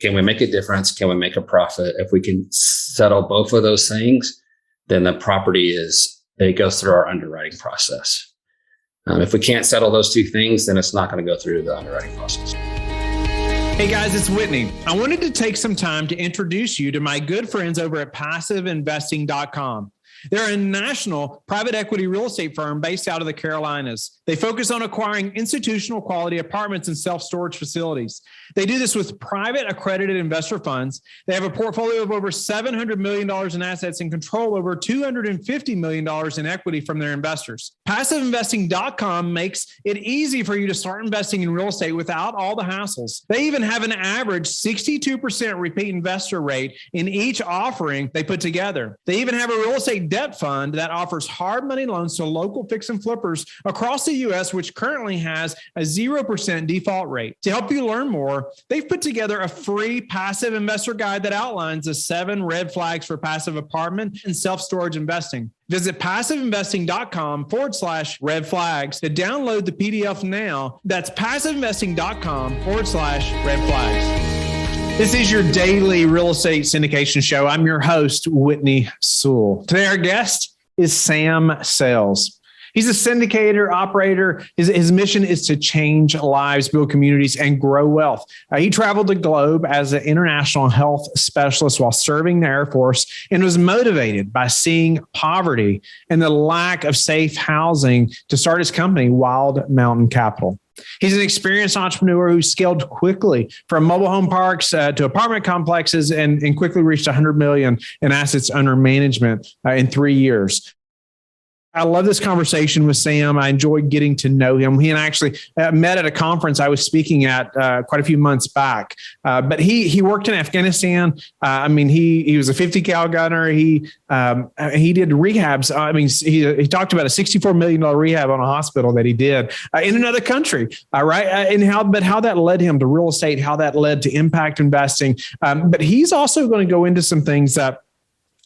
Can we make a difference? Can we make a profit? If we can settle both of those things, then the property it goes through our underwriting process. If we can't settle those two things, then it's not going to go through the underwriting process. Hey guys, it's Whitney. I wanted to take some time to introduce you to my good friends over at passiveinvesting.com. They're a national private equity real estate firm based out of the Carolinas. They focus on acquiring institutional quality apartments and self-storage facilities. They do this with private accredited investor funds. They have a portfolio of over $700 million in assets and control over $250 million in equity from their investors. Passiveinvesting.com makes it easy for you to start investing in real estate without all the hassles. They even have an average 62% repeat investor rate in each offering they put together. They even have a real estate debt fund that offers hard money loans to local fix and flippers across the U.S., which currently has a 0% default rate. To help you learn more, they've put together a free passive investor guide that outlines the 7 red flags for passive apartment and self-storage investing. Visit passiveinvesting.com/red flags to download the PDF now. That's passiveinvesting.com/red flags. This is your daily real estate syndication show. I'm your host, Whitney Sewell. Today, our guest is Sam Sales. He's a syndicator, operator. His mission is to change lives, build communities, and grow wealth. He traveled the globe as an international health specialist while serving the Air Force and was motivated by seeing poverty and the lack of safe housing to start his company, Wild Mountain Capital. He's an experienced entrepreneur who scaled quickly from mobile home parks to apartment complexes and quickly reached $100 million in assets under management in 3 years. I love this conversation with Sam. I enjoyed getting to know him. He and I actually met at a conference I was speaking at quite a few months back. But he worked in Afghanistan. He was a 50 cal gunner. He did rehabs. He talked about a $64 million rehab on a hospital that he did in another country. Right, and how that led him to real estate, how that led to impact investing. But he's also going to go into some things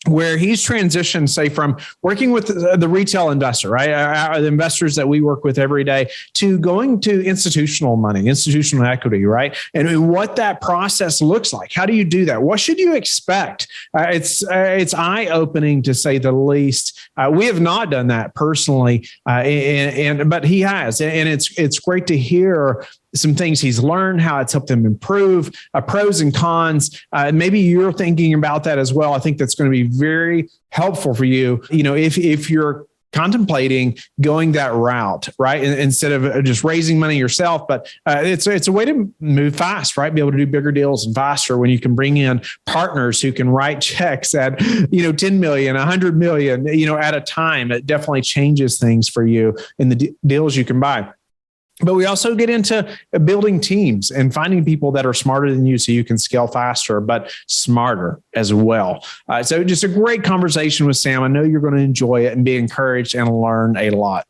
where he's transitioned, say, from working with the retail investor, right? The investors that we work with every day, to going to institutional money, institutional equity, right? And what that process looks like. How do you do that? What should you expect? It's eye-opening, to say the least. We have not done that personally, but he has, and it's great to hear some things he's learned, how it's helped him improve, pros and cons. Maybe you're thinking about that as well. I think that's going to be very helpful for you. If you're contemplating going that route, right? Instead of just raising money yourself, but it's a way to move fast, right? Be able to do bigger deals and faster when you can bring in partners who can write checks at, 10 million, 100 million, at a time. It definitely changes things for you in the deals you can buy. But we also get into building teams and finding people that are smarter than you so you can scale faster, but smarter as well. So just a great conversation with Sam. I know you're going to enjoy it and be encouraged and learn a lot.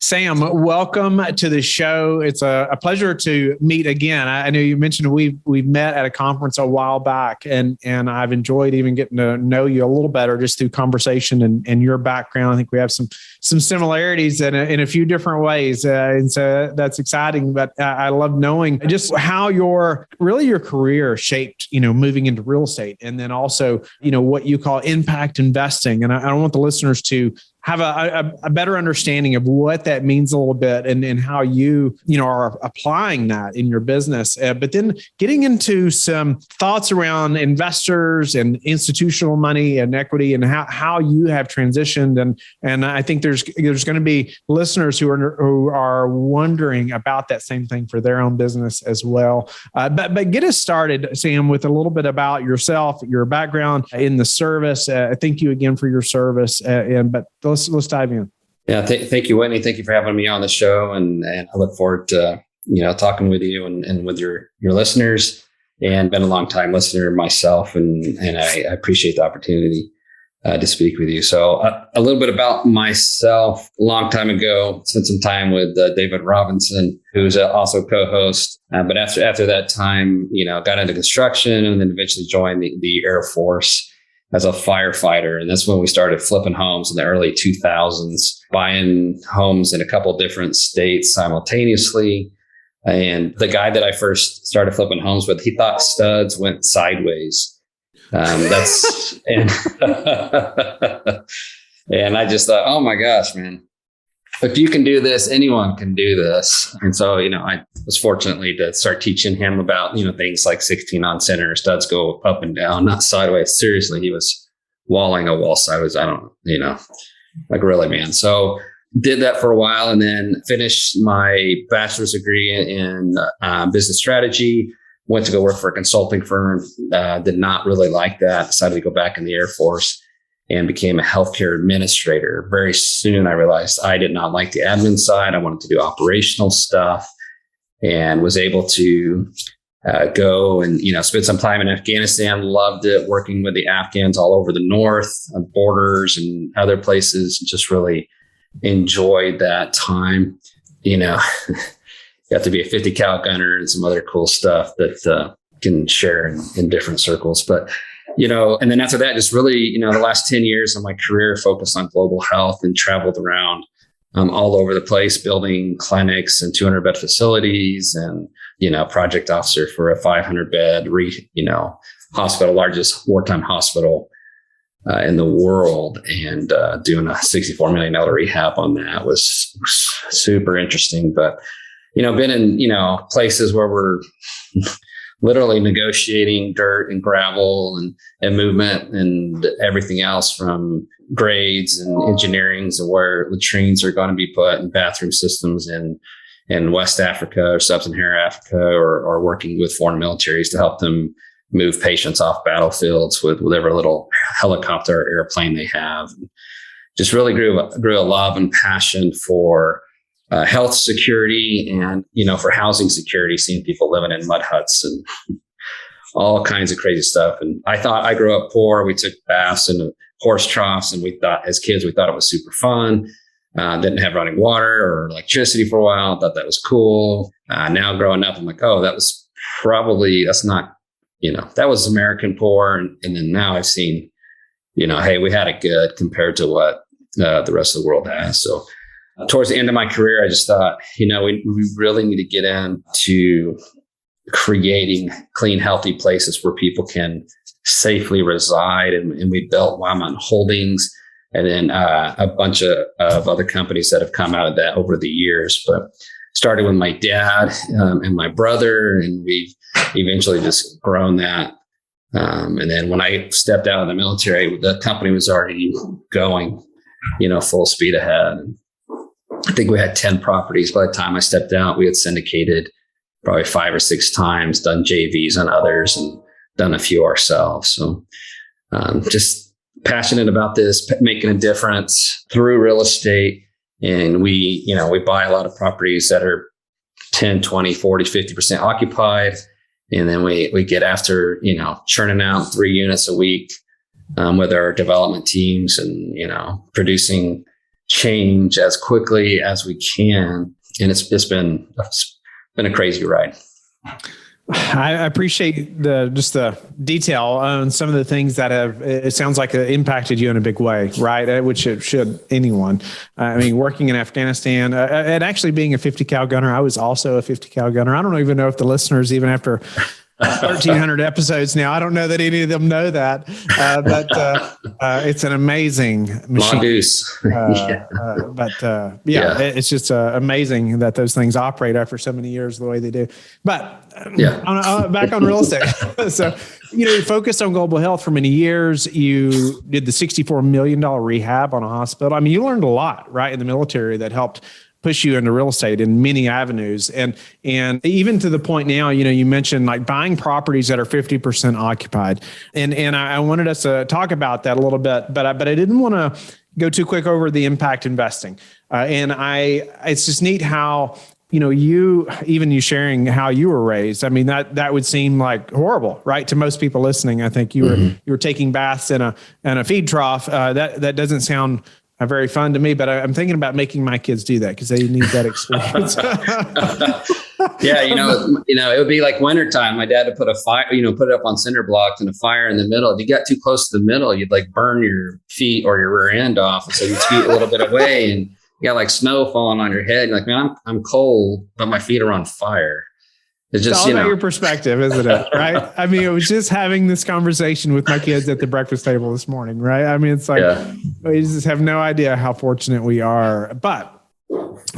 Sam, welcome to the show. It's a pleasure to meet again. I know you mentioned we met at a conference a while back, and I've enjoyed even getting to know you a little better just through conversation and your background. I think we have some similarities in a few different ways, and so that's exciting. But I love knowing just how your career shaped, moving into real estate, and then also what you call impact investing. And I want the listeners to have a better understanding of what that means a little bit and how you are applying that in your business. But then getting into some thoughts around investors and institutional money and equity and how you have transitioned. And I think there's going to be listeners who are wondering about that same thing for their own business as well. But get us started, Sam, with a little bit about yourself, your background in the service. Thank you again for your service. But let's dive in. Yeah, thank you, Whitney. Thank you for having me on the show, and I look forward to talking with you and with your listeners. And been a long time listener myself, and I appreciate the opportunity to speak with you. So a little bit about myself. A long time ago, spent some time with David Robinson, who's also co-host. But after that time, got into construction and then eventually joined the Air Force as a firefighter. And that's when we started flipping homes in the early 2000s, buying homes in a couple different states simultaneously. And the guy that I first started flipping homes with, he thought studs went sideways. That's and and I just thought, oh my gosh, man, if you can do this, anyone can do this. And so, I was fortunately to start teaching him about, things like 16 on center, studs go up and down, not sideways. Seriously, he was walling a wall sideways. I don't, like really, man. So did that for a while and then finished my bachelor's degree in business strategy. Went to go work for a consulting firm. Did not really like that. Decided to go back in the Air Force and became a healthcare administrator. Very soon, I realized I did not like the admin side. I wanted to do operational stuff and was able to go and, spend some time in Afghanistan. Loved it, working with the Afghans all over the north, borders and other places. Just really enjoyed that time. You have to be a 50 cal gunner and some other cool stuff that can share in different circles. But, and then after that, just really, the last 10 years of my career focused on global health and traveled around all over the place, building clinics and 200 bed facilities and, project officer for a 500 bed, hospital, largest wartime hospital in the world, and doing a $64 million rehab on that was super interesting. But, been in, places where we're literally negotiating dirt and gravel and movement and everything else from grades and engineerings and where latrines are going to be put and bathroom systems in West Africa or Sub-Saharan Africa or working with foreign militaries to help them move patients off battlefields with whatever little helicopter or airplane they have. Just really grew a love and passion for health security and, for housing security, seeing people living in mud huts and all kinds of crazy stuff. And I grew up poor. We took baths in horse troughs and as kids, we thought it was super fun. Didn't have running water or electricity for a while. Thought that was cool. Now growing up, I'm like, oh, that was that's not, that was American poor. And then now I've seen, hey, we had it good compared to what the rest of the world has. So towards the end of my career, I just thought, we really need to get into creating clean, healthy places where people can safely reside. And we built Wyman Holdings and then a bunch of other companies that have come out of that over the years. But started with my dad and my brother, and we've eventually just grown that. And then when I stepped out of the military, the company was already going, full speed ahead. I think we had 10 properties by the time I stepped out. We had syndicated probably 5 or 6 times, done JVs on others, and done a few ourselves. So just passionate about this, making a difference through real estate. And we buy a lot of properties that are 10, 20, 40, 50% occupied. And then we get after, churning out 3 units a week with our development teams and, producing change as quickly as we can. And it's been a crazy ride. I appreciate the detail on some of the things that it sounds like it impacted you in a big way, right? Which it should anyone. I mean, working in Afghanistan and actually being a 50 cal gunner, I was also a 50 cal gunner. I don't even know if the listeners, even after 1,300 episodes now, I don't know that any of them know that, but it's an amazing machine. It's just amazing that those things operate after so many years the way they do. But back on real estate. So, you focused on global health for many years. You did the $64 million rehab on a hospital. I mean, you learned a lot, right, in the military that helped push you into real estate in many avenues. And even to the point now, you mentioned buying properties that are 50% occupied. And I wanted us to talk about that a little bit, but I didn't want to go too quick over the impact investing. It's just neat how, you sharing how you were raised. I mean, that would seem like horrible, right? To most people listening. I think you were taking baths in a feed trough. That doesn't sound very fun to me, but I'm thinking about making my kids do that because they need that experience. It would be like wintertime. My dad would put a fire, put it up on cinder blocks and a fire in the middle. If you got too close to the middle, you'd burn your feet or your rear end off. And so you'd scoot a little bit away and you got like snow falling on your head. You're like, man, I'm cold, but my feet are on fire. It's just, all about your perspective, isn't it? Right. I mean, it was just having this conversation with my kids at the breakfast table this morning. Right. I mean, it's like, we just have no idea how fortunate we are, but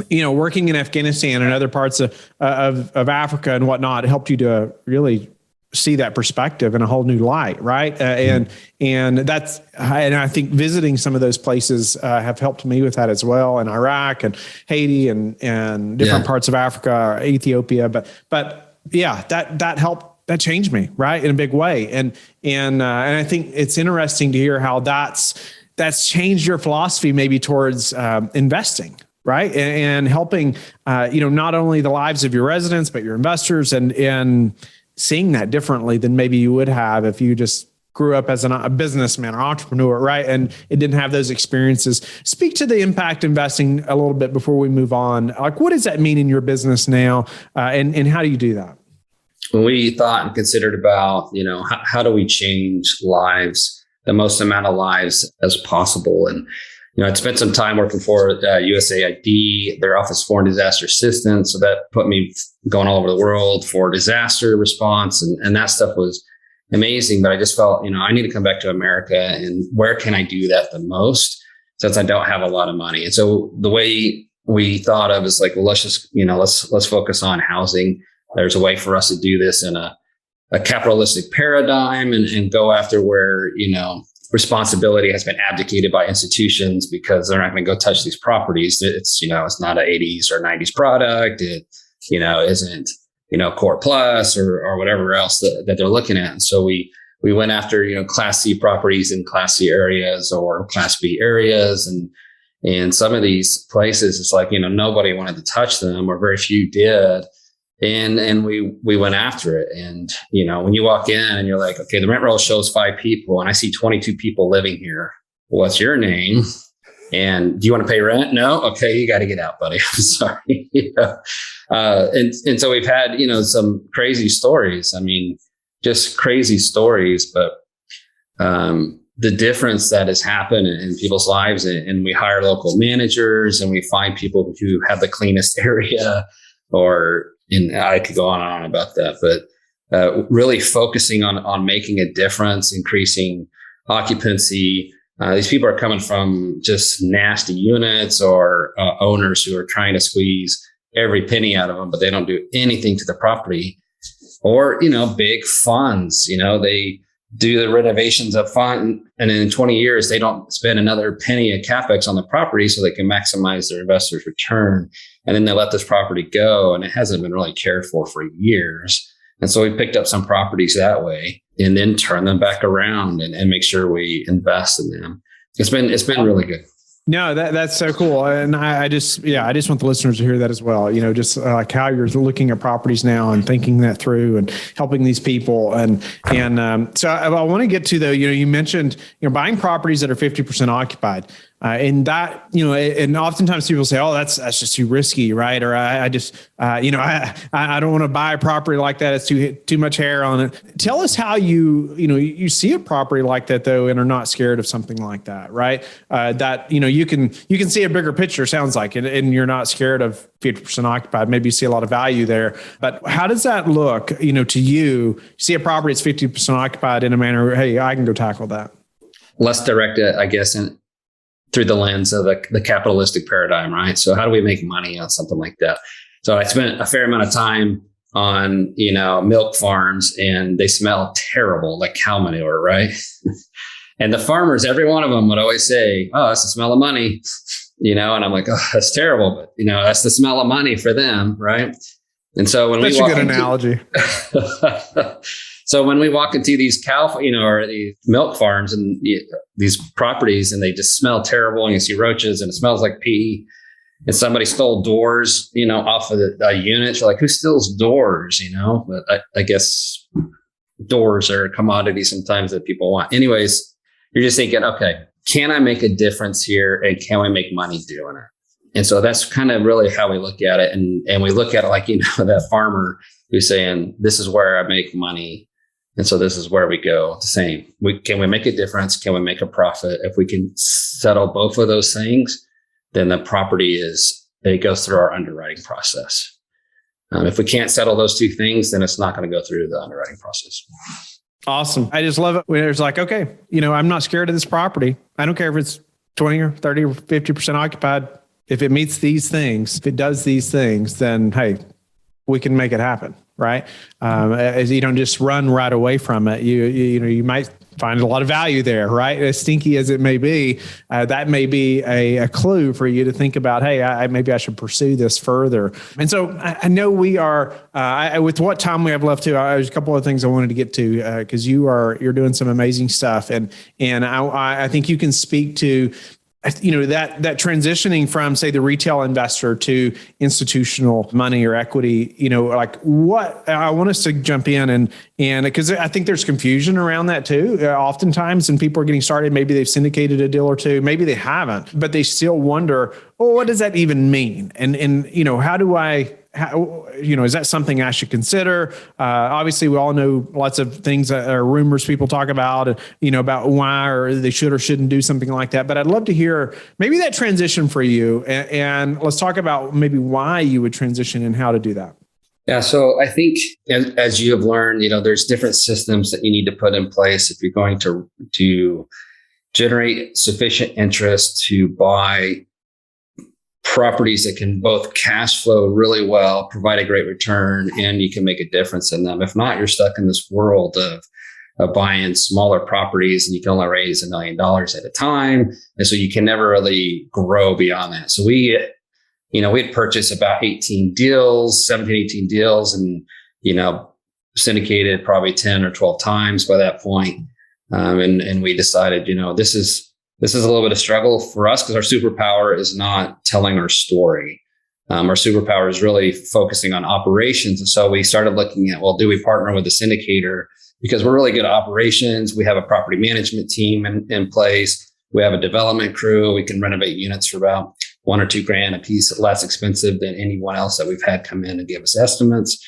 working in Afghanistan and other parts of Africa and whatnot helped you to really see that perspective in a whole new light. Right. And I think visiting some of those places have helped me with that as well, in Iraq and Haiti and different parts of Africa, Ethiopia. But yeah, that helped, that changed me, right, in a big way. And I think it's interesting to hear how that's changed your philosophy maybe towards investing. Right. And helping, not only the lives of your residents, but your investors and seeing that differently than maybe you would have if you just grew up as a businessman or entrepreneur. Right. And it didn't have those experiences. Speak to the impact investing a little bit before we move on. Like, what does that mean in your business now? And how do you do that? When we thought and considered about, how do we change lives, the most amount of lives as possible? And I'd spent some time working for USAID, their Office of Foreign Disaster Assistance. So that put me going all over the world for disaster response. And that stuff was amazing. But I just felt, I need to come back to America. And where can I do that the most, since I don't have a lot of money? And so the way we thought of is like, well, let's just, let's focus on housing. There's a way for us to do this in a capitalistic paradigm and go after where, responsibility has been abdicated by institutions because they're not going to go touch these properties. It's, it's not an 80s or 90s product. It, isn't, Core Plus or whatever else that they're looking at. And so we went after, Class C properties in Class C areas or Class B areas. And some of these places, it's like, nobody wanted to touch them or very few did. And we went after it. And, when you walk in and you're like, okay, the rent roll shows 5 people and I see 22 people living here. What's your name? And do you want to pay rent? No. Okay. You got to get out, buddy. I'm sorry. And so we've had, some crazy stories. I mean, just crazy stories, but, the difference that has happened in people's lives, and we hire local managers and we find people who have the cleanest area, and I could go on and on about that, but really focusing on making a difference, increasing occupancy. These people are coming from just nasty units or owners who are trying to squeeze every penny out of them, but they don't do anything to the property. Or, big funds, they do the renovations up front, and in 20 years, they don't spend another penny of CapEx on the property so they can maximize their investors' return. And then they let this property go, and it hasn't been really cared for years. And so we picked up some properties that way and then turn them back around and make sure we invest in them. It's been really good. No, that's so cool. And I just want the listeners to hear that as well. Just like how you're looking at properties now and thinking that through and helping these people. And so I want to get to, though, you mentioned, buying properties that are 50% occupied. And that, and oftentimes people say, oh, that's just too risky, right? Or I just, I don't want to buy a property like that. It's too much hair on it. Tell us how you see a property like that, though, and are not scared of something like that, right? That, you can see a bigger picture, sounds like, and you're not scared of 50% occupied. Maybe you see a lot of value there. But how does that look, to you? You see a property that's 50% occupied in a manner, hey, I can go tackle that. Let's direct it, I guess, through the lens of the capitalistic paradigm, right? So how do we make money on something like that? So I spent a fair amount of time on, milk farms, and they smell terrible, like cow manure, right? And the farmers, every one of them would always say, oh, that's the smell of money, and I'm like, oh, that's terrible. But, that's the smell of money for them, right? And so when that's a good analogy. So when we walk into these or these milk farms and these properties, and they just smell terrible, and you see roaches and it smells like pee, and somebody stole doors, off of a unit, you're like, who steals doors? But I guess doors are a commodity sometimes that people want. Anyways, you're just thinking, okay, can I make a difference here, and can we make money doing it? And so that's kind of really how we look at it. And we look at it like, that farmer who's saying, this is where I make money. And so this is where we go. The same. Can we make a difference? Can we make a profit? If we can settle both of those things, then the property it goes through our underwriting process. If we can't settle those two things, then it's not going to go through the underwriting process. Awesome. I just love it when it's like, okay, I'm not scared of this property. I don't care if it's 20 or 30 or 50% occupied. If it meets these things, if it does these things, then hey, we can make it happen. Right. As you don't just run right away from it. You might find a lot of value there, right? As stinky as it may be, that may be a clue for you to think about, hey, maybe I should pursue this further. And so I know we are, with what time we have left too, there's a couple of things I wanted to get to, because you're doing some amazing stuff. And I think you can speak to, that transitioning from, say, the retail investor to institutional money or equity, like what I want us to jump in and because I think there's confusion around that too. Oftentimes when people are getting started, maybe they've syndicated a deal or two, maybe they haven't, but they still wonder, what does that even mean? And how do I, is that something I should consider? Obviously, we all know lots of things or rumors people talk about, about why or they should or shouldn't do something like that. But I'd love to hear maybe that transition for you. And let's talk about maybe why you would transition and how to do that. Yeah. So I think as you have learned, there's different systems that you need to put in place if you're going to generate sufficient interest to buy properties that can both cash flow really well, provide a great return, and you can make a difference in them. If not, you're stuck in this world of buying smaller properties and you can only raise $1 million at a time. And so you can never really grow beyond that. So we had purchased about 17, 18 deals and, syndicated probably 10 or 12 times by that point. And we decided, this is a little bit of struggle for us because our superpower is not telling our story. Our superpower is really focusing on operations. And so we started looking at, do we partner with a syndicator? Because we're really good at operations. We have a property management team in place. We have a development crew. We can renovate units for about $1 or $2 grand a piece, less expensive than anyone else that we've had come in and give us estimates.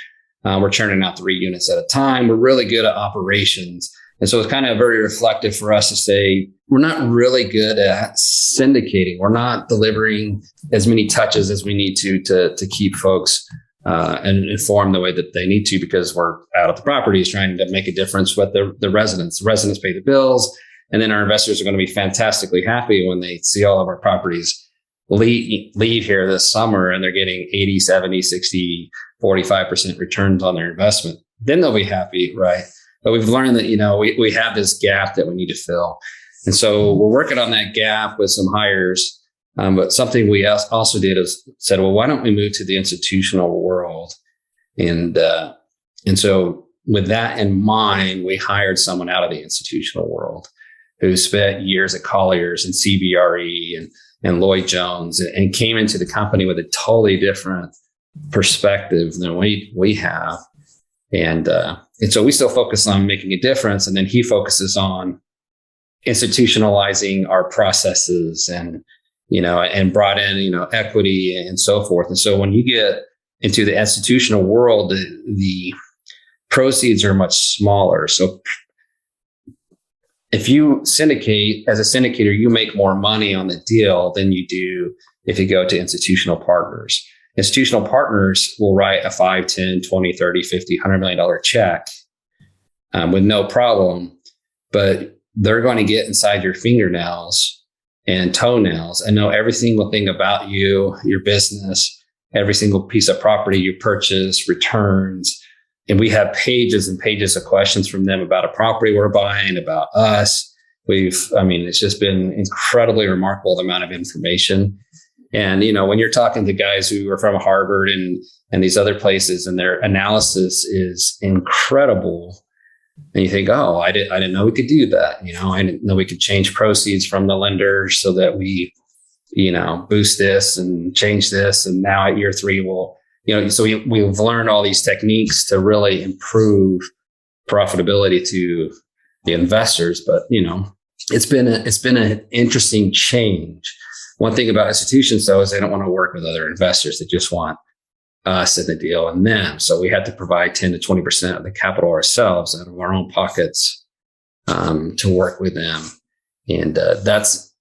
We're churning out 3 units at a time. We're really good at operations. And so it's kind of very reflective for us to say, we're not really good at syndicating. We're not delivering as many touches as we need to keep folks and inform the way that they need to, because we're out at the properties trying to make a difference with the residents. The residents pay the bills. And then our investors are going to be fantastically happy when they see all of our properties leave here this summer and they're getting 80, 70, 60, 45% returns on their investment. Then they'll be happy, right? But we've learned that, we have this gap that we need to fill. And so we're working on that gap with some hires. But something we also did is said, why don't we move to the institutional world? And so with that in mind, we hired someone out of the institutional world who spent years at Colliers and CBRE and Lloyd Jones and came into the company with a totally different perspective than we have. And so we still focus on making a difference. And then he focuses on institutionalizing our processes and brought in, equity and so forth. And so when you get into the institutional world, the proceeds are much smaller. So if you syndicate, as a syndicator, you make more money on the deal than you do if you go to institutional partners. Institutional partners will write a 5, 10, 20, 30, 50, $100 million check with no problem, but they're going to get inside your fingernails and toenails and know every single thing about you, your business, every single piece of property you purchase, returns. And we have pages and pages of questions from them about a property we're buying, about us. It's just been incredibly remarkable, the amount of information. And, when you're talking to guys who are from Harvard and these other places, and their analysis is incredible, and you think, I didn't know we could do that. I didn't know we could change proceeds from the lenders so that we, boost this and change this. And now at year 3, so we've learned all these techniques to really improve profitability to the investors. But, it's been an interesting change. One thing about institutions, though, is they don't want to work with other investors. They just want us in the deal and them. So we had to provide 10 to 20% of the capital ourselves out of our own pockets to work with them. And that's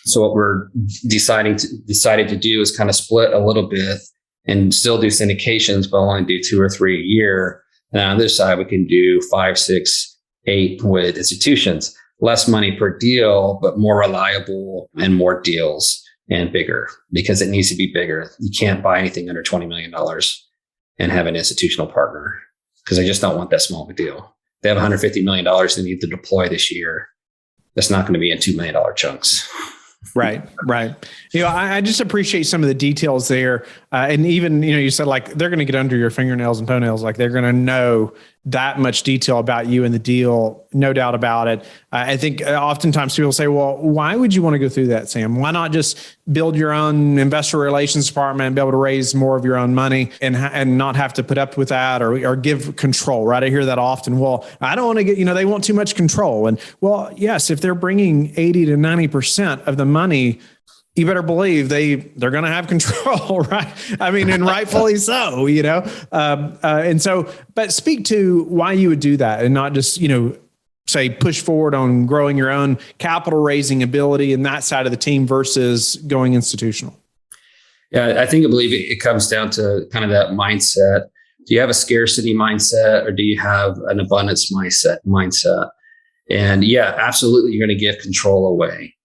So what we're decided to do is kind of split a little bit and still do syndications, but only do 2 or 3 a year. And on this side, we can do 5, 6, 8 with institutions. Less money per deal, but more reliable and more deals and bigger, because it needs to be bigger. You can't buy anything under $20 million and have an institutional partner, because I just don't want that small of a deal. They have $150 million they need to deploy this year. That's not going to be in $2 million chunks. Right. I just appreciate some of the details there. And even, you said like, they're going to get under your fingernails and toenails. Like they're going to know that much detail about you and the deal. No doubt about it. I think oftentimes people say, well, why would you want to go through that, Sam? Why not just build your own investor relations department and be able to raise more of your own money and not have to put up with that or give control, right? I hear that often. Well, I don't want to get, they want too much control. And well, yes, if they're bringing 80 to 90% of the money, you better believe they're going to have control, right? I mean, and rightfully so, and so, but speak to why you would do that and not just, say push forward on growing your own capital raising ability and that side of the team versus going institutional. Yeah, I believe it comes down to kind of that mindset. Do you have a scarcity mindset or do you have an abundance mindset? And yeah, absolutely, you're going to give control away.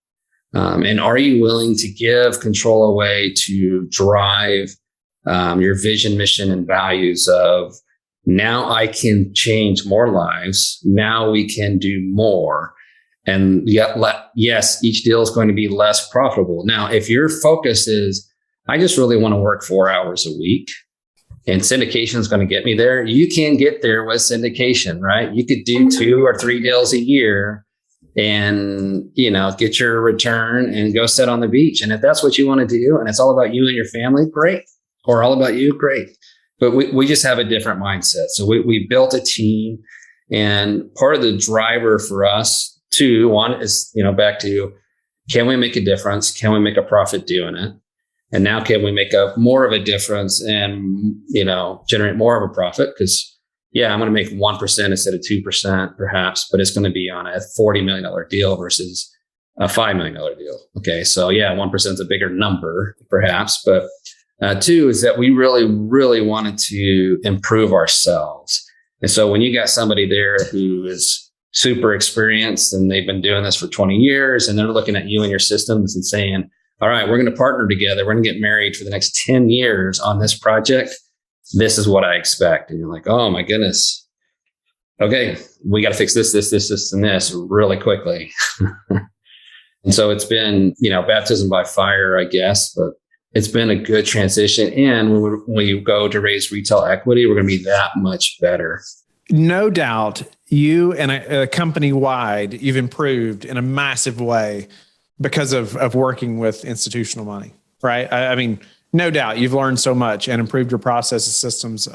And are you willing to give control away to drive your vision, mission, and values of now I can change more lives. Now we can do more. And yet, yes, each deal is going to be less profitable. Now, if your focus is, I just really want to work 4 hours a week and syndication is going to get me there, you can get there with syndication, right? You could do 2 or 3 deals a year and, get your return and go sit on the beach. And if that's what you want to do, and it's all about you and your family, great. Or all about you, great. But we just have a different mindset. So we built a team, and part of the driver for us too, one is, back to, can we make a difference? Can we make a profit doing it? And now can we make more of a difference and, generate more of a profit? Because I'm going to make 1% instead of 2% perhaps, but it's going to be on a $40 million deal versus a $5 million deal. Okay. So 1% is a bigger number perhaps, but 2 is that we really, really wanted to improve ourselves. And so when you got somebody there who is super experienced and they've been doing this for 20 years and they're looking at you and your systems and saying, all right, we're going to partner together. We're going to get married for the next 10 years on this project. This is what I expect. And you're like, oh my goodness. Okay, we got to fix this, and this really quickly. And so it's been, baptism by fire, I guess, but it's been a good transition. And when we go to raise retail equity, we're going to be that much better. No doubt you and a company-wide, you've improved in a massive way because of working with institutional money, right? I mean, no doubt you've learned so much and improved your processes, systems.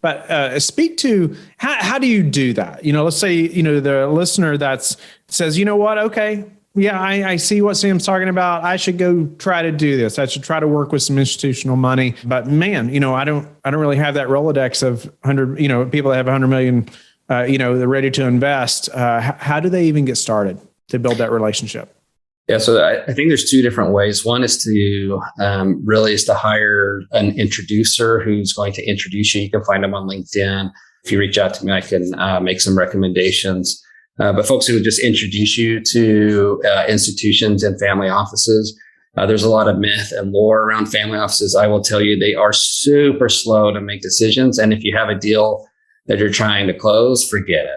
But speak to how do you do that? Let's say, the listener says, you know what? Okay. Yeah, I see what Sam's talking about. I should go try to do this. I should try to work with some institutional money. But man, I don't really have that Rolodex of 100, people that have 100 million, they're ready to invest. How do they even get started to build that relationship? Yeah, so I think there's 2 different ways. One is to hire an introducer who's going to introduce you. You can find them on LinkedIn. If you reach out to me, I can make some recommendations. But folks who would just introduce you to institutions and family offices. There's a lot of myth and lore around family offices. I will tell you, they are super slow to make decisions. And if you have a deal that you're trying to close, forget it.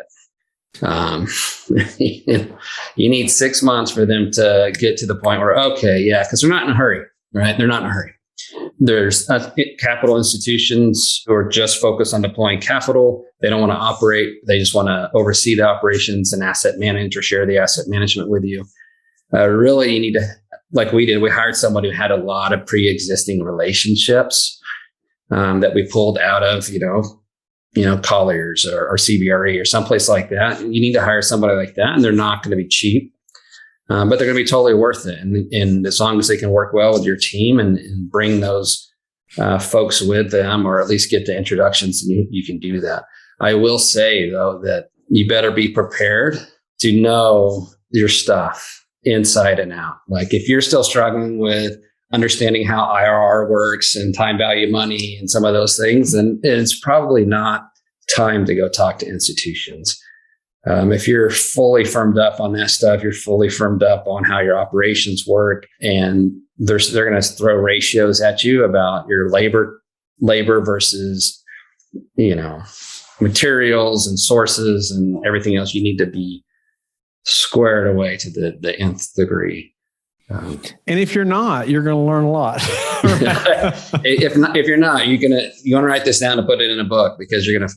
You need 6 months for them to get to the point where, because they're not in a hurry, right? They're not in a hurry. There's capital institutions who are just focused on deploying capital. They don't want to operate. They just want to oversee the operations and asset manage or share the asset management with you. Really, you need to, like we did, we hired someone who had a lot of pre-existing relationships that we pulled out of, Colliers or CBRE or someplace like that. You need to hire somebody like that, and they're not going to be cheap, but they're going to be totally worth it. And as long as they can work well with your team and bring those folks with them, or at least get the introductions, you can do that. I will say, though, that you better be prepared to know your stuff. inside and out. Like if you're still struggling with understanding how IRR works and time value money and some of those things, then it's probably not time to go talk to institutions. If you're fully firmed up on that stuff, you're fully firmed up on how your operations work, and they're going to throw ratios at you about your labor versus, materials and sources and everything else. You need to be squared away to the nth degree. And if you're not, you're going to learn a lot. if you're not, you want to write this down and put it in a book, because you're gonna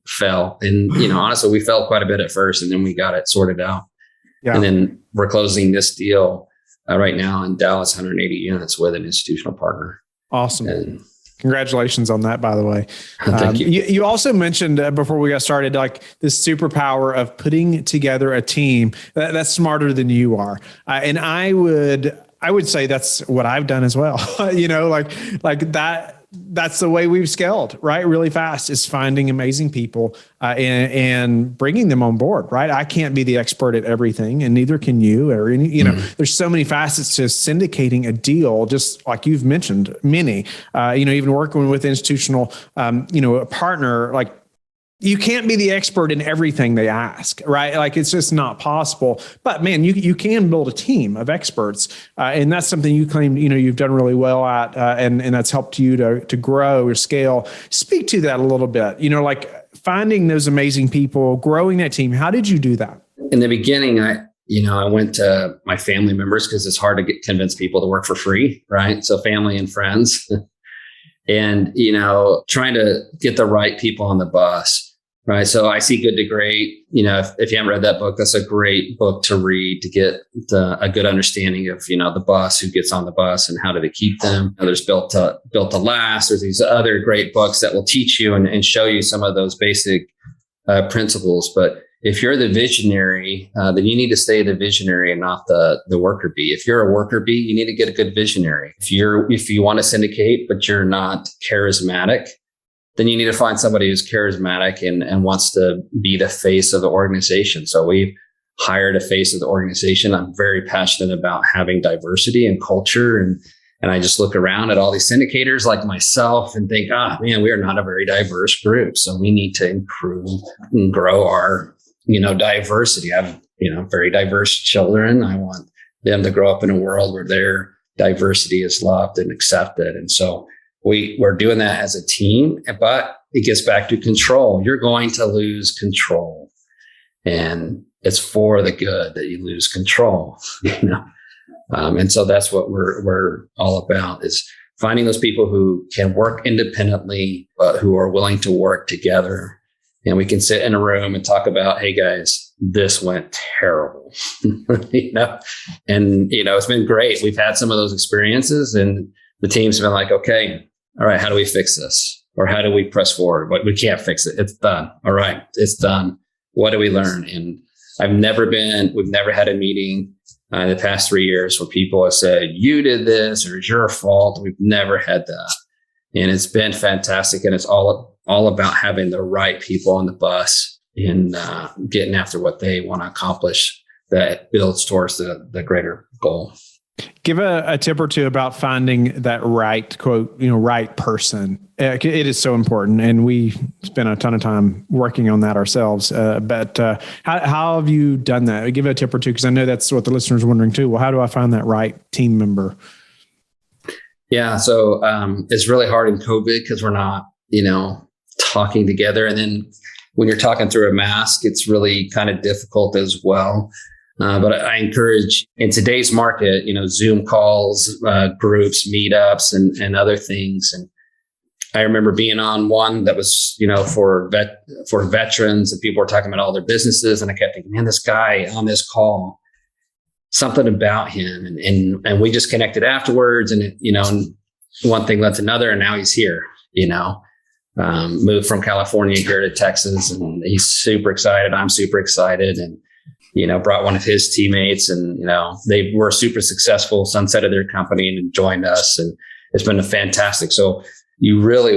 fail. And honestly, we failed quite a bit at first, and then we got it sorted out. Yeah. And then we're closing this deal right now in Dallas, 180 units with an institutional partner. Awesome. And congratulations on that, by the way. Thank you. You also mentioned before we got started, like this superpower of putting together a team that's smarter than you are. And I would say that's what I've done as well. like that. That's the way we've scaled, right? Really fast, is finding amazing people and bringing them on board, right? I can't be the expert at everything, and neither can you. There's so many facets to syndicating a deal, just like you've mentioned, many. Even working with institutional, a partner, like, you can't be the expert in everything they ask, right? Like, it's just not possible. But man, you can build a team of experts, and that's something you claim you've done really well at, and that's helped you to grow or scale. Speak to that a little bit. Like finding those amazing people, growing that team. How did you do that? In the beginning, I went to my family members, because it's hard to convince people to work for free, right? So family and friends, and trying to get the right people on the bus. Right. So I See Good to Great. If you haven't read that book, that's a great book to read to get a good understanding of, the bus, who gets on the bus and how do they keep them. There's Built to Last. There's these other great books that will teach you and show you some of those basic principles. But if you're the visionary, then you need to stay the visionary and not the worker bee. If you're a worker bee, you need to get a good visionary. If you want to syndicate, but you're not charismatic, then you need to find somebody who's charismatic and wants to be the face of the organization. So we've hired a face of the organization. I'm very passionate about having diversity and culture. And I just look around at all these syndicators like myself and think, man, we are not a very diverse group. So we need to improve and grow our, diversity. I have, very diverse children. I want them to grow up in a world where their diversity is loved and accepted. And so we're doing that as a team, but it gets back to control. You're going to lose control, and it's for the good that you lose control. And so that's what we're all about, is finding those people who can work independently, but who are willing to work together. And we can sit in a room and talk about, hey guys, this went terrible, and it's been great. We've had some of those experiences, and the team's been like, okay, all right, how do we fix this? Or how do we press forward? But we can't fix it. It's done. All right, it's done. What do we learn? And we've never had a meeting in the past 3 years where people have said, you did this or it's your fault. We've never had that. And it's been fantastic. And it's all about having the right people on the bus and getting after what they want to accomplish that builds towards the greater goal. Give a tip or two about finding that right quote, right person. It is so important, and we spend a ton of time working on that ourselves. But how have you done that? Give a tip or two, because I know that's what the listeners are wondering too. Well, how do I find that right team member? Yeah, so it's really hard in COVID because we're not, talking together, and then when you're talking through a mask, it's really kind of difficult as well. But I encourage, in today's market, Zoom calls, groups, meetups, and other things. And I remember being on one that was, for veterans, and people were talking about all their businesses. And I kept thinking, man, this guy on this call, something about him. And we just connected afterwards, and and one thing led to another. And now he's here, moved from California here to Texas, and he's super excited. I'm super excited. And brought one of his teammates, and, they were super successful, sunsetted their company and joined us. And it's been fantastic. So we really,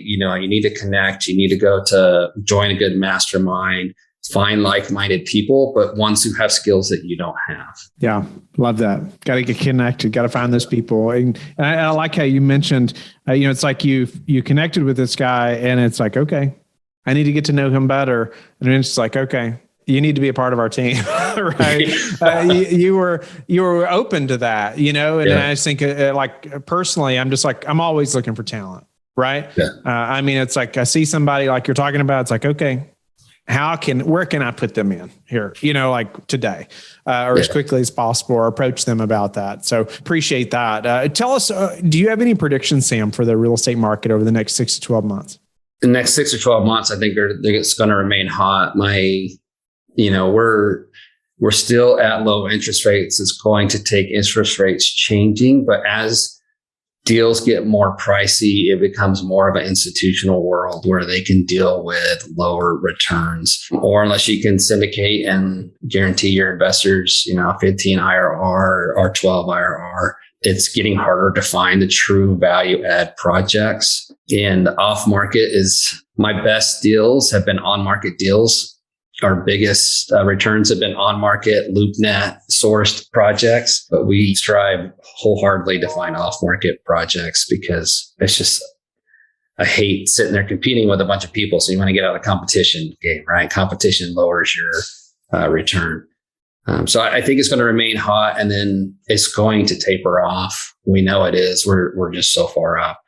you need to connect. You need to go to join a good mastermind, find like-minded people, but ones who have skills that you don't have. Yeah. Love that. Got to get connected. Got to find those people. And I like how you mentioned, it's like you connected with this guy and it's like, okay, I need to get to know him better. And it's like, okay, you need to be a part of our team, right? You were open to that, and I just think like personally, I'm always looking for talent, right? Yeah. It's like, I see somebody like you're talking about, it's like, okay, where can I put them in here, like today, or as quickly as possible, or approach them about that. So appreciate that. Tell us, do you have any predictions, Sam, for the real estate market over the next 6 to 12 months? The next 6 or 12 months, I think it's going to remain hot. We're still at low interest rates. It's going to take interest rates changing, but as deals get more pricey, it becomes more of an institutional world where they can deal with lower returns, or unless you can syndicate and guarantee your investors, 15 IRR or 12 IRR, it's getting harder to find the true value add projects. And off market my best deals have been on market deals. Our biggest returns have been on-market, LoopNet sourced projects, but we strive wholeheartedly to find off-market projects because it's just, I hate sitting there competing with a bunch of people. So you want to get out of the competition game, right? Competition lowers your return. So I think it's going to remain hot, and then it's going to taper off. We know it is. We're just so far up.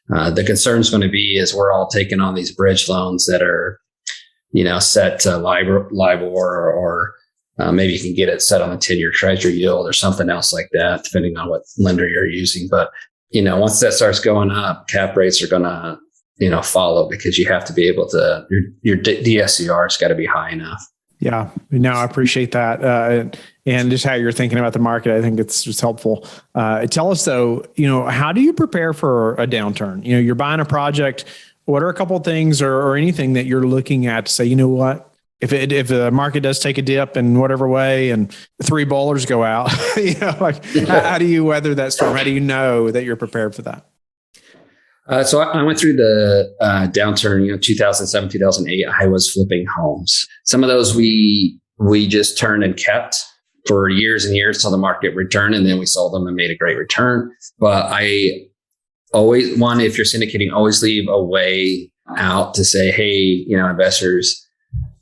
The concern is going to be is we're all taking on these bridge loans that are set to LIBOR, or maybe you can get it set on a 10-year treasury yield or something else like that, depending on what lender you're using. But, once that starts going up, cap rates are going to, follow, because you have to be able to, your DSCR has got to be high enough. Yeah, no, I appreciate that. And just how you're thinking about the market, I think it's just helpful. Tell us though, how do you prepare for a downturn? You're buying a project. What are a couple of things or anything that you're looking at to say, you know what, if the market does take a dip in whatever way and 3 bowlers go out, how do you weather that storm? How do you know that you're prepared for that? So I went through the downturn, 2007, 2008. I was flipping homes. Some of those we just turned and kept for years and years till the market returned, and then we sold them and made a great return. But I always, if you're syndicating, always leave a way out to say, hey, investors,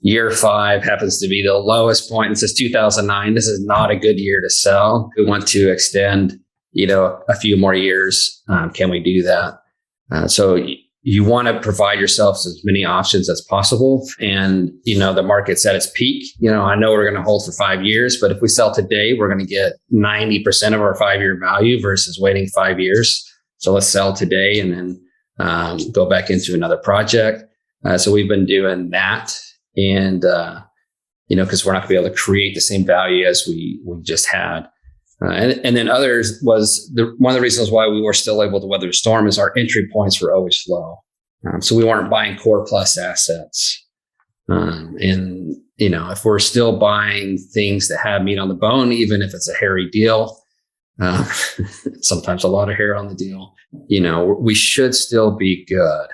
year 5 happens to be the lowest point. It says 2009. This is not a good year to sell. We want to extend, a few more years. Can we do that? So you want to provide yourselves as many options as possible. And, the market's at its peak. I know we're going to hold for 5 years, but if we sell today, we're going to get 90% of our 5-year value versus waiting 5 years. So let's sell today and then go back into another project. So we've been doing that, and because we're not going to be able to create the same value as we just had. And then others was one of the reasons why we were still able to weather the storm is our entry points were always low. So we weren't buying core plus assets. And if we're still buying things that have meat on the bone, even if it's a hairy deal. Sometimes a lot of hair on the deal, we should still be good.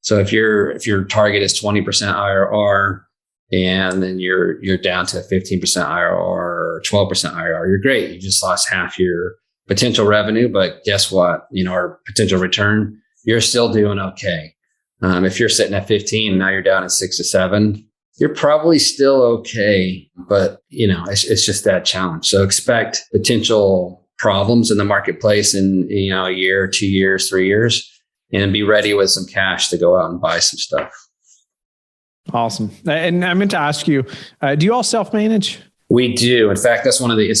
So if your target is 20% IRR and then you're down to 15% IRR or 12% IRR, you're great. You just lost half your potential revenue, but guess what? Our potential return, you're still doing okay. If you're sitting at 15, now you're down at 6 to 7, you're probably still okay, but it's just that challenge. So expect potential problems in the marketplace in a year, 2 years, 3 years, and be ready with some cash to go out and buy some stuff. Awesome. And I meant to ask you, do you all self-manage? We do. In fact, that's one of the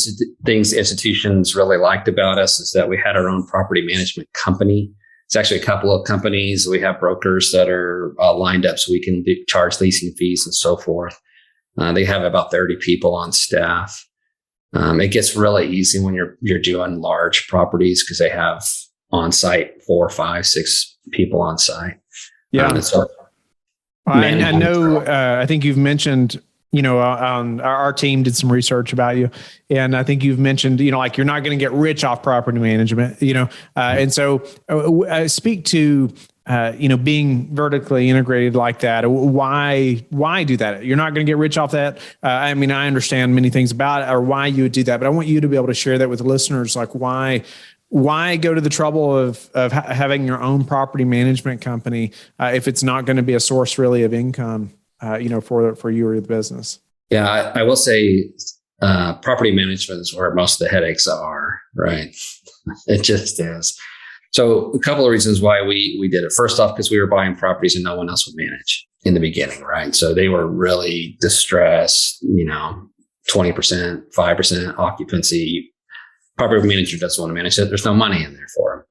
things institutions really liked about us is that we had our own property management company. It's actually a couple of companies. We have brokers that are lined up so we can charge leasing fees and so forth. They have about 30 people on staff. It gets really easy when you're doing large properties because they have on site 4, 5, 6 people on site. Yeah. I know. I think you've mentioned. Our team did some research about you, and I think you've mentioned. Like you're not going to get rich off property management. And so speak to being vertically integrated like that? Why do that? You're not going to get rich off that. I understand many things about it or why you would do that, but I want you to be able to share that with the listeners. Like why go to the trouble of having your own property management company if it's not going to be a source really of income, for you or the business? Yeah, I will say property management is where most of the headaches are, right? It just is. So a couple of reasons why we did it. First off, because we were buying properties and no one else would manage in the beginning, right? So they were really distressed, 20%, 5% occupancy. Property manager doesn't want to manage it. There's no money in there for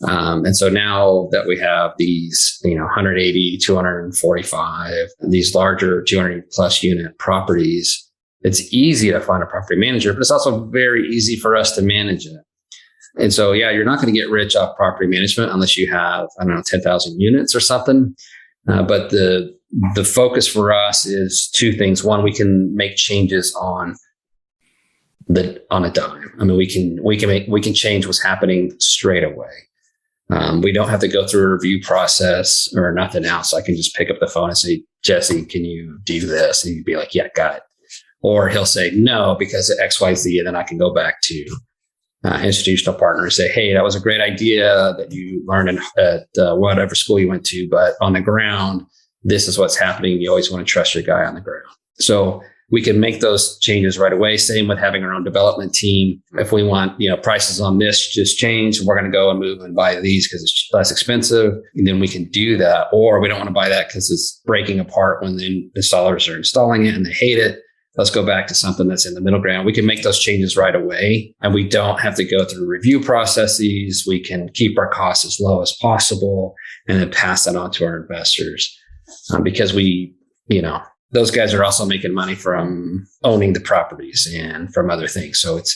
them. And so now that we have these, 180, 245, these larger 200 plus unit properties, it's easy to find a property manager, but it's also very easy for us to manage it. And so, you're not going to get rich off property management unless you have, 10,000 units or something. But the focus for us is two things. One, we can make changes on a dime. We can change what's happening straight away. We don't have to go through a review process or nothing else. I can just pick up the phone and say, Jesse, can you do this? And he'd be like, yeah, got it. Or he'll say no because of X, Y, Z. And then I can go back to institutional partners, say, hey, that was a great idea that you learned at whatever school you went to, but on the ground, this is what's happening. You always want to trust your guy on the ground. So we can make those changes right away. Same with having our own development team. If we want, prices on this just change, we're going to go and move and buy these because it's less expensive. And then we can do that. Or we don't want to buy that because it's breaking apart when the installers are installing it and they hate it. Let's go back to something that's in the middle ground. We can make those changes right away and we don't have to go through review processes. We can keep our costs as low as possible and then pass that on to our investors because those guys are also making money from owning the properties and from other things. So it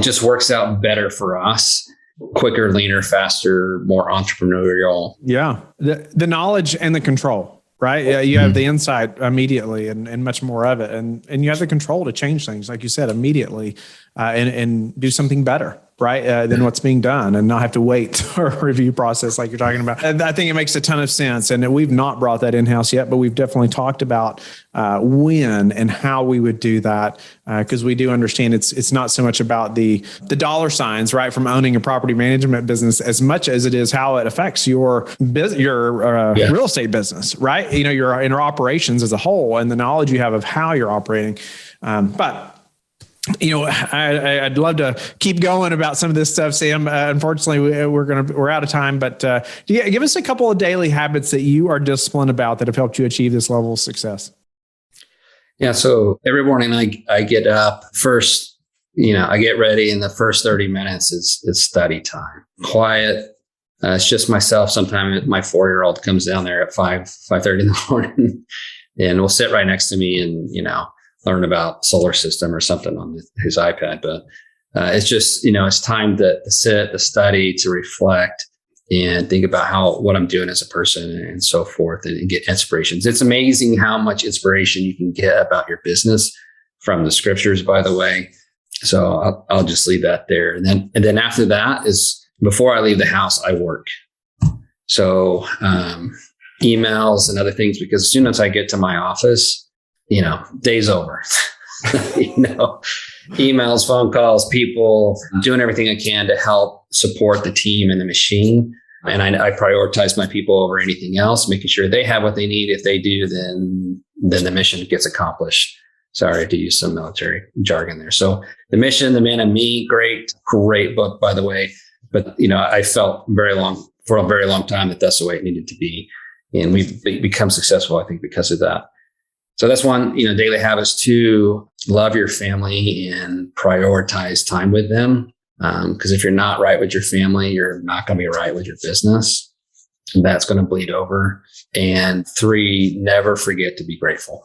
just works out better for us, quicker, leaner, faster, more entrepreneurial. Yeah. The knowledge and the control. Right. You have the insight immediately and much more of it. And you have the control to change things, like you said, immediately and do something better, right, than what's being done and not have to wait for a review process like you're talking about. And I think it makes a ton of sense. And we've not brought that in-house yet, but we've definitely talked about when and how we would do that because we do understand it's not so much about the dollar signs, right, from owning a property management business as much as it is how it affects your real estate business, right? Your operations as a whole and the knowledge you have of how you're operating. But I'd love to keep going about some of this stuff, Sam. Unfortunately, we're out of time. But give us a couple of daily habits that you are disciplined about that have helped you achieve this level of success. Yeah. So every morning I get up first. I get ready, and the first 30 minutes is study time. Quiet. It's just myself. Sometimes my 4-year-old comes down there at 5:30 in the morning, and will sit right next to me and learn about solar system or something on his iPad. But it's just, it's time to sit, to study, to reflect and think about what I'm doing as a person and so forth and get inspirations. It's amazing how much inspiration you can get about your business from the scriptures, by the way. So I'll just leave that there. And then after that is before I leave the house, I work. So emails and other things, because as soon as I get to my office, day's over. Emails, phone calls, people, doing everything I can to help support the team and the machine. And I prioritize my people over anything else, making sure they have what they need. If they do, then the mission gets accomplished. Sorry to use some military jargon there. So The Mission, The Man and Me, great book, by the way. But, I felt for a very long time that's the way it needed to be. And we've become successful, I think, because of that. So that's one, daily habits. 2, love your family and prioritize time with them. Because if you're not right with your family, you're not going to be right with your business. And that's going to bleed over. And 3, never forget to be grateful.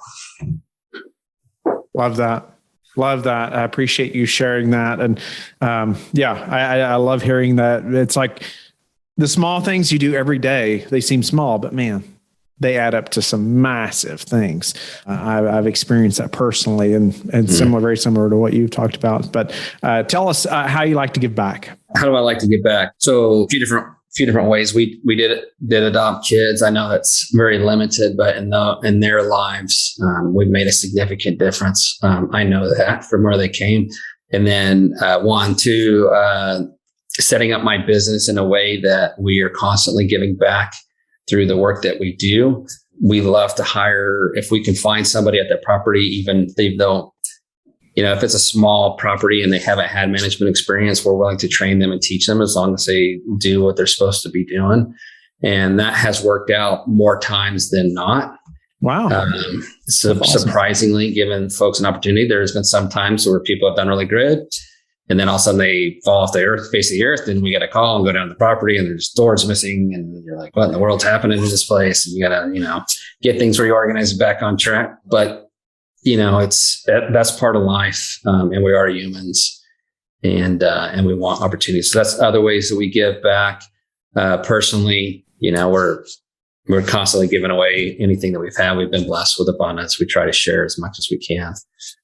Love that. I appreciate you sharing that. And I love hearing that. It's like the small things you do every day, they seem small, but man, they add up to some massive things. I've experienced that personally and very similar to what you've talked about. But tell us how you like to give back. How do I like to give back? So a few different few different ways. We did adopt kids. I know that's very limited, but in their lives, we've made a significant difference. I know that from where they came. And then setting up my business in a way that we are constantly giving back through the work that we do. We love to hire, if we can find somebody at the property, even if they don't, if it's a small property and they haven't had management experience, we're willing to train them and teach them as long as they do what they're supposed to be doing. And that has worked out more times than not. Wow. Awesome. Surprisingly, given folks an opportunity, there's been some times where people have done really good. And then all of a sudden they fall off the face of the earth. And we get a call and go down to the property and there's doors missing. And you're like, what in the world's happening in this place? And you got to, get things reorganized back on track. But that's part of life. And we are humans and we want opportunities. So that's other ways that we give back. Personally, we're constantly giving away anything that we've had. We've been blessed with abundance. We try to share as much as we can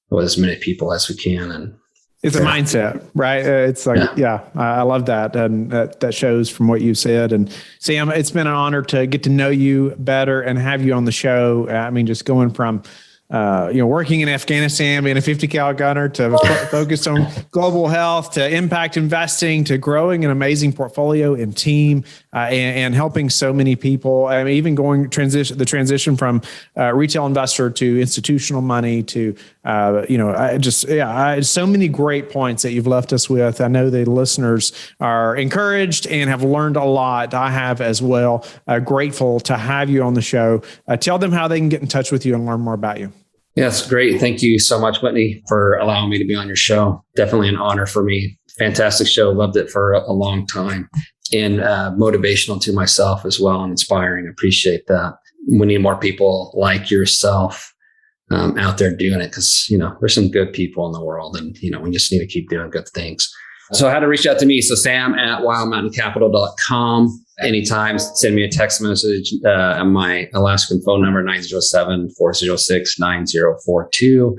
with as many people as we can. And it's a mindset, right? It's like, I love that. And that shows from what you said. And Sam, it's been an honor to get to know you better and have you on the show. I mean, just going from working in Afghanistan, being a 50 cal gunner, to focus on global health, to impact investing, to growing an amazing portfolio and team, and helping so many people. I mean, even the transition from retail investor to institutional money to, so many great points that you've left us with. I know the listeners are encouraged and have learned a lot. I have as well. Grateful to have you on the show. Tell them how they can get in touch with you and learn more about you. Yes, great. Thank you so much, Whitney, for allowing me to be on your show. Definitely an honor for me. Fantastic show. Loved it for a long time, and motivational to myself as well, and inspiring. Appreciate that. We need more people like yourself out there doing it, because, there's some good people in the world, and, we just need to keep doing good things. So how to reach out to me. So sam@wildmountaincapital.com. Anytime, send me a text message on my Alaskan phone number, 907-406-9042.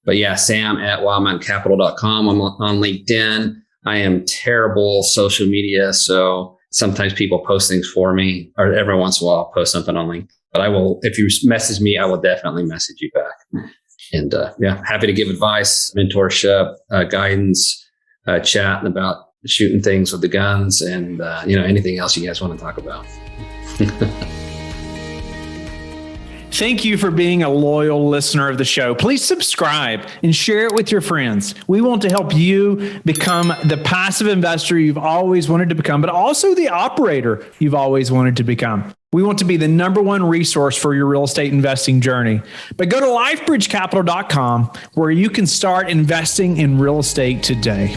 But yeah, sam@wildmountaincapital.com. I'm on LinkedIn. I am terrible social media. So sometimes people post things for me, or every once in a while I'll post something on LinkedIn. But I will, if you message me, I will definitely message you back. And happy to give advice, mentorship, guidance, chatting about shooting things with the guns, and anything else you guys want to talk about. Thank you for being a loyal listener of the show. Please subscribe and share it with your friends. We want to help you become the passive investor you've always wanted to become, but also the operator you've always wanted to become. We want to be the number one resource for your real estate investing journey. But go to lifebridgecapital.com, where you can start investing in real estate today.